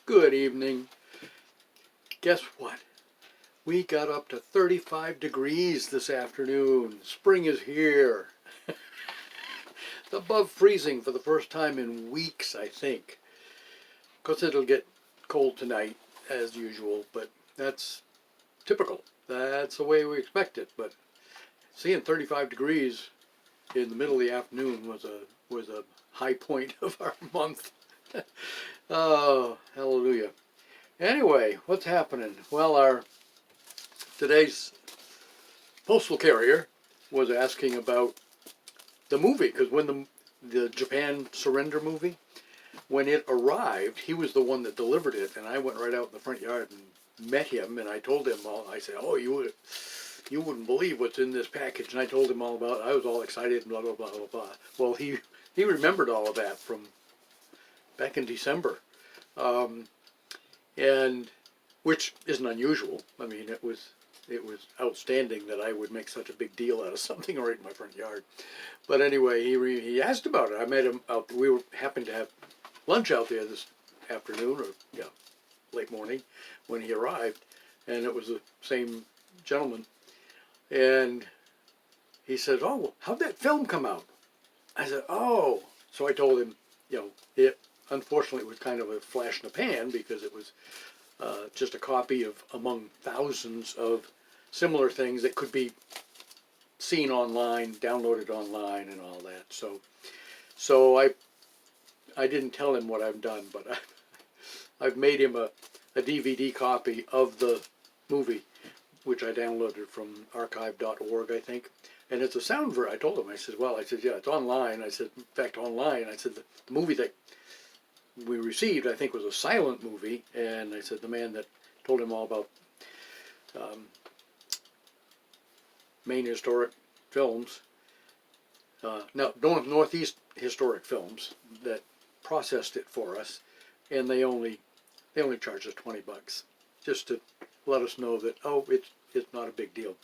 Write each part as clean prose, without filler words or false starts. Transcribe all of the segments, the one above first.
Good evening. Guess what? We got up to 35 degrees this afternoon. Spring is here. It's above freezing for the first time in weeks, I think. Of course, it'll get cold tonight, as usual, but that's typical. That's the way we expect it. But seeing 35 degrees in the middle of the afternoon was a high point of our month. Oh, hallelujah. Anyway, what's happening? Well, our today's postal carrier was asking about the movie, because when the Japan surrender movie, when it arrived, he was the one that delivered it, and I went right out in the front yard and met him, and I told him all. I said, "Oh, you wouldn't believe what's in this package," and I told him all about it. I was all excited and blah blah blah blah blah. Well, he remembered all of that from back in December, and which isn't unusual. I mean, it was outstanding that I would make such a big deal out of something right in my front yard. But anyway, he asked about it. I met him out. Happened to have lunch out there this afternoon, or late morning, when he arrived, and it was the same gentleman. And he said, "Oh, well, how'd that film come out?" I said, "Oh." So I told him, it unfortunately was kind of a flash in the pan, because it was just a copy of among thousands of similar things that could be seen online, downloaded online, and all that. So I didn't tell him what I've done, but I've made him a DVD copy of the movie, which I downloaded from archive.org, I think. And it's a sound version. I told him, I said, yeah, it's online. I said, in fact, online. I said, the movie that we received, I think, was a silent movie. And I said, the man that told him all about Maine Historic Films, Northeast Historic Films, that processed it for us, and they only charged us $20, just to let us know that it's not a big deal.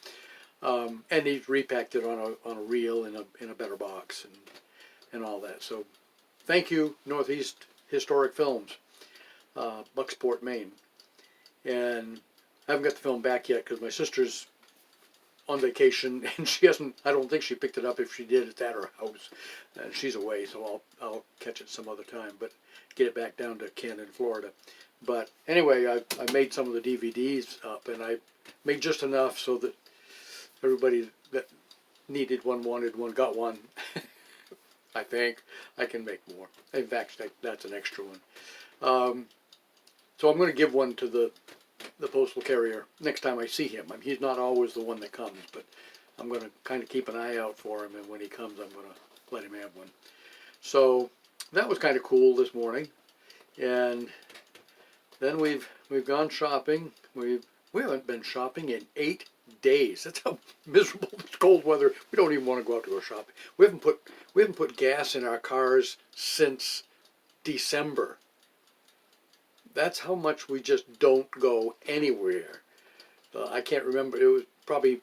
And he's repacked it on a reel in a better box and all that. So thank you, Northeast Historic Films, Bucksport, Maine. And I haven't got the film back yet because my sister's on vacation, and she hasn't. I don't think she picked it up. If she did, it's at her house, and she's away. So I'll catch it some other time, but get it back down to Canton, Florida. But anyway, I made some of the DVDs up, and I made just enough so that everybody that needed one, wanted one, got one. I think I can make more. In fact, that's an extra one. So I'm going to give one to the postal carrier next time I see him. I mean, he's not always the one that comes, but I'm going to kind of keep an eye out for him, and when he comes, I'm going to let him have one. So that was kind of cool this morning. And then we've gone shopping. We haven't been shopping in 8 days. That's how miserable this cold weather. We don't even want to go out to go shopping. We haven't put gas in our cars since December. That's how much we just don't go anywhere. I can't remember. It was probably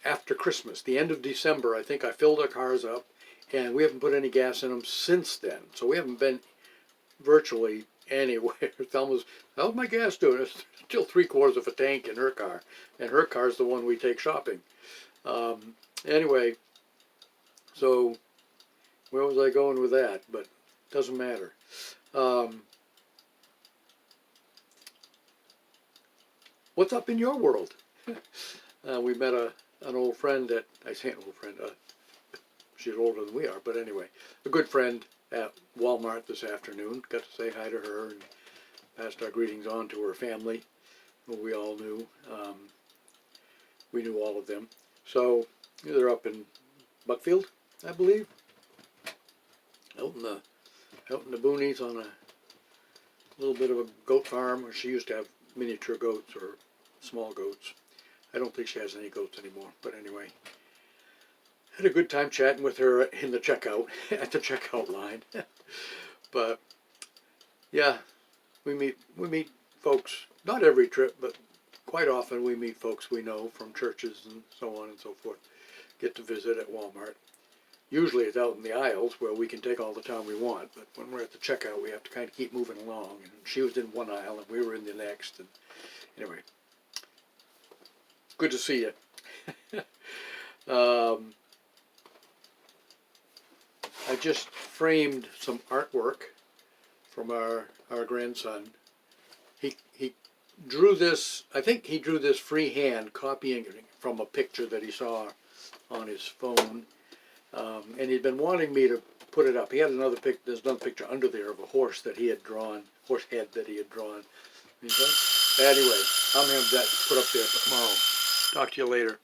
after Christmas, the end of December. I think I filled our cars up, and we haven't put any gas in them since then. So we haven't been virtually anywhere. How's my gas doing? It's still 3/4 of a tank in her car, and her car's the one we take shopping. Anyway, so where was I going with that? But doesn't matter. What's up in your world? We met an old friend I say an old friend, she's older than we are, but anyway, a good friend at Walmart this afternoon. Got to say hi to her and passed our greetings on to her family, who we all knew. We knew all of them. So they're up in Buckfield, I believe, out in the boonies on a little bit of a goat farm where she used to have miniature goats or small goats. I don't think she has any goats anymore, but anyway, had a good time chatting with her in the checkout, at the checkout line. But yeah, we meet folks, not every trip, but quite often we meet folks we know from churches and so on and so forth. Get to visit at Walmart. Usually it's out in the aisles where we can take all the time we want, but when we're at the checkout, we have to kind of keep moving along. And she was in one aisle and we were in the next. And anyway, good to see you. I just framed some artwork from our grandson. He drew this, I think he drew this freehand, copying it from a picture that he saw on his phone. And he'd been wanting me to put it up. He had another there's another picture under there of a horse that he had drawn, horse head that he had drawn. Anyway, I'm going to have that put up there tomorrow. Talk to you later.